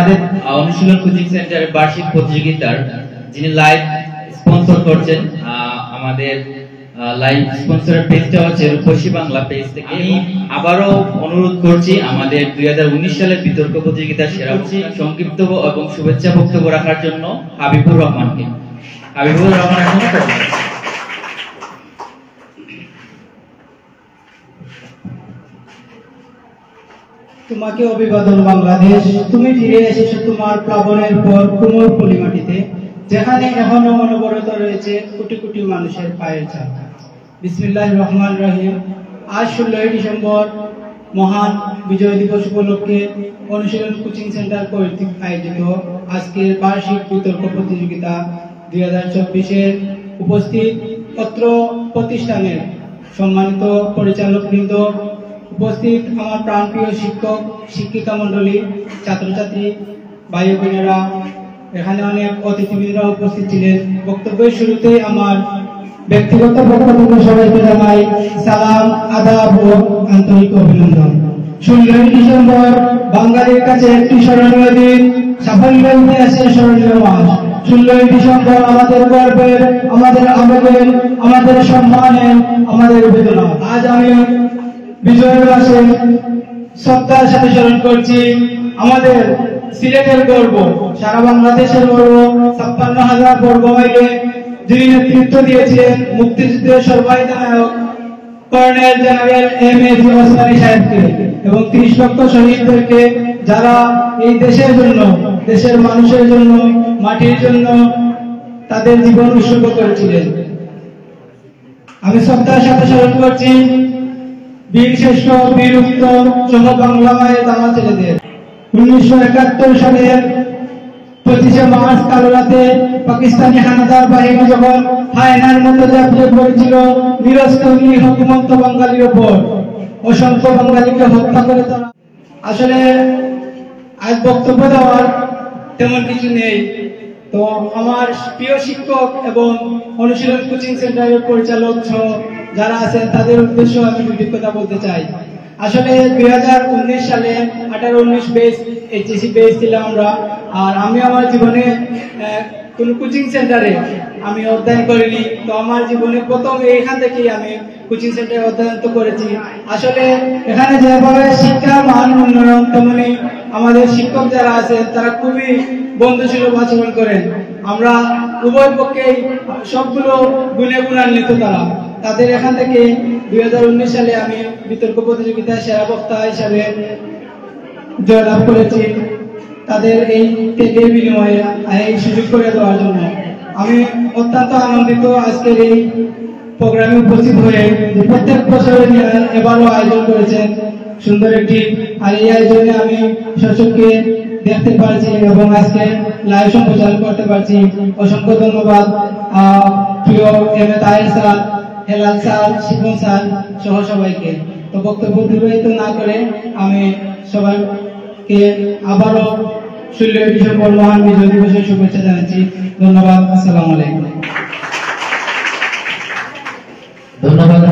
আমাদের অনুশীলন কোচিং সেন্টারের বার্ষিক প্রতিযোগিতার যিনি লাইভ স্পন্সর করছেন, আমাদের লাইভ স্পন্সরের পেজটা হচ্ছে রূপসী বাংলা পেজ থেকে। আমি আবারও অনুরোধ করছি আমাদের 2019 সালের বিতর্ক প্রতিযোগিতার সেরা সংক্ষিপ্ত এবং শুভেচ্ছা বক্তব্য রাখার জন্য হাবিবুর রহমানকে। হাবিবুর রহমান তোমাকে অভিবাদন বাংলাদেশ। তুমি ফিরে এসেছো তোমার প্লাবনের পর কোমল পলিমাটিতে, যেখানে এখনো অনবরত রয়েছে কোটি কোটি মানুষের পায়ের ছাপ। বিসমিল্লাহির রহমানির রহিম। আজ 16 ডিসেম্বর মহান বিজয় দিবস উপলক্ষে অনুশীলন কোচিং সেন্টার কর্তৃক আয়োজিত আজকের বার্ষিক বিতর্ক প্রতিযোগিতা 2024-এর উপস্থিত অত্র প্রতিষ্ঠানের সম্মানিত পরিচালকবৃন্দ, উপস্থিত আমার প্রাণপ্রিয় শিক্ষক শিক্ষিকা মন্ডলী, ছাত্রছাত্রী ভাই বোনেরা, এখানে অনেক অতিথিবৃন্দরা উপস্থিত ছিলেন। বক্তব্যের শুরুতেই আমার ব্যক্তিগত বক্তব্য সবাইকে জানাই সালাম, আদাব ও আন্তরিক অভিনন্দন। 16 ডিসেম্বর বাঙালির কাছে একটি স্মরণীয় দিন, সাফল্যের ইতিহাসে স্মরণীয় মাস। 16 ডিসেম্বর আমাদের গর্বের, আমাদের আবেগের, আমাদের সম্মানের, আমাদের বেদনা। আজ আমি বিজয়ের মাসে শ্রদ্ধার সাথে স্মরণ করছি আমাদের সিলেটের গর্ব, সারা বাংলাদেশের গর্ব, 56,000 বর্গ মাইলে যিনি নেতৃত্ব দিয়েছিলেন মুক্তিযুদ্ধের সর্বাধিনায়ক নায়ক কর্নেল জেনারেল এম.এ.জি. ওসমানী সাহেবকে এবং 30 লক্ষ শহীদদেরকে, যারা এই দেশের জন্য, দেশের মানুষের জন্য, মাটির জন্য তাদের জীবন উৎসর্গ করেছিলেন। আমি শ্রদ্ধার সাথে স্মরণ করছি বীর শ্রেষ্ঠ, বীর উত্তম সহ বাংলা মায়ের দামা ছেলেদের। 1971 সালের 25 মার্চ কালো রাতে পাকিস্তানি হানাদার বাহিনী যখন হায়নার মতো ঝাঁপিয়ে পড়েছিল নিরস্ত্র নিরীহ বাঙালির উপর, অসংখ্য বাঙালিকে হত্যা করে তারা। আসলে আজ বক্তব্য দেওয়ার তেমন কিছু নেই, তো আমার প্রিয় শিক্ষক এবং অনুশীলন কোচিং সেন্টারের পরিচালক সহ যারা আছেন তাদের উদ্দেশ্য আমি দুটি কথা বলতে চাই। আসলে 2019 সালে 18-19 বেস এইচএসসি বেস ছিলাম আমরা, আর আমি আমার জীবনে কোন কোচিং সেন্টারে আমি অধ্যয়ন করিনি। তো আমার জীবনে প্রথম এখান থেকেই আমি কোচিং সেন্টারে অধ্যয়ন করেছি। আসলে এখানে যেভাবে শিক্ষার মান উন্নয়ন, তেমনি আমাদের শিক্ষক যারা আছেন তারা খুবই বন্ধুসুলভ আচরণ করেন। আমরা উভয় পক্ষেই সবগুলো গুণে গুণান্বিত তারা। তাদের এখান থেকে 2019 সালে আমি বিতর্ক প্রতিযোগিতায় সেরা বক্তা হিসাবে জয়লাভ করেছি। তাদের এই ত্যাগের বিনিময়ে এই সুযোগ করে দেওয়ার জন্য আমি অত্যন্ত আনন্দিত আজকের এই প্রোগ্রামে উপস্থিত হয়ে। প্রত্যেক বছরের এবারও আয়োজন করেছেন সুন্দর একটি, আর এই আয়োজনে আমি শাসককে দেখতে পারছি এবং আজকে লাইভ সম্প্রচার করতে পারছি। অসংখ্য ধন্যবাদ প্রিয় M A. Taher sir, Helal sir, Shibon sir সহ সবাইকে। তো বক্তব্য দীর্ঘায়িত না করে আমি সবাইকে আবারও 16 ডিসেম্বর মহান বিজয় দিবসের শুভেচ্ছা জানাচ্ছি। ধন্যবাদ। আসসালামু আলাইকুম। ধন্যবাদ।